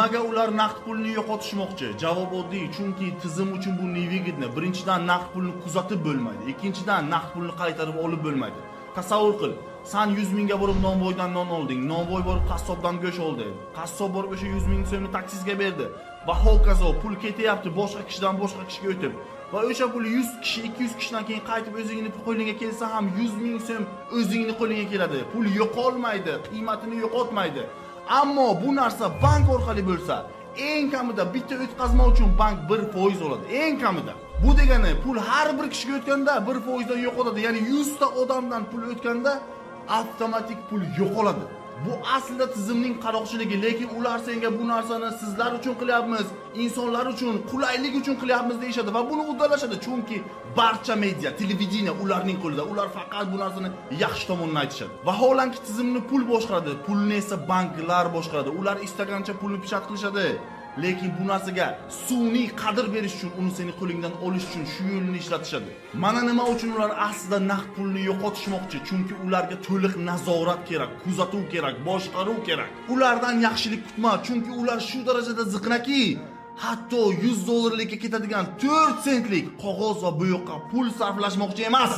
Nimaga ular naqd pulni yo'qotishmoqchi? Javob oddiy, chunki tizim uchun bu nevigidni. Birinchidan naqd pulni kuzatib bo'lmaydi. Ikkinchidan naqd pulni qaytarib olib bo'lmaydi. Tasavvur qil, sen 100 mingga borib nonvoydan non olding, nonvoy borib qassobdan go'sht oldi. Qassob borib o'sha 100 ming so'mni taksizga berdi. Va hokazo pul ketyapti boshqa kishidan boshqa kishiga o'tib. Va o'sha pul 100 kishi, 200 kishidan keyin qaytib o'zingizning qo'lingizga kelsa ham 100 ming so'm o'zingizning qo'lingizga keladi. Pul yo'qolmaydi, qiymatini yo'qotmaydi. Ammo bu narsa bank orqali bo'lsa, eng kamida bitta o'tkazma uchun bank 1% oladi. Eng kamida. Bu degani pul har bir kishiga o'tganda 1% dan yo'qoladi. Ya'ni 100 ta odamdan pul o'tganda avtomatik pul yo'qoladi. Bu aslida tizimning qaroqchiligi, lekin ular senga bu narsani sizlar uchun qilyapmiz, insonlar uchun, qulaylik uchun qilyapmiz deyshadi va buni uddalashadi, chunki barcha media, televideniya ularning qo'lida. Ular faqat bu narsani yaxshi tomonini aytishadi. Vaholanki tizimni pul boshqaradi, pulni esa banklar boshqaradi. Ular istagancha pulni pichat qilishadi. Lekin bu narsaga sun'iy qadr berish uchun, uni sening qo'lingdan olish uchun shu yo'lni ishlatishadi. Mana nima uchun ular aslida naqd pulni yo'qotishmoqchi? Chunki ularga to'liq nazorat kerak, kuzatuv kerak, boshqaruv kerak. Ulardan yaxshilik kutma, chunki ular shu darajada ziqnaki, hatto 100 dollarlikka ketadigan 4 sentlik qog'oz va bo'yoqqa pul sarflashmoqchi emas.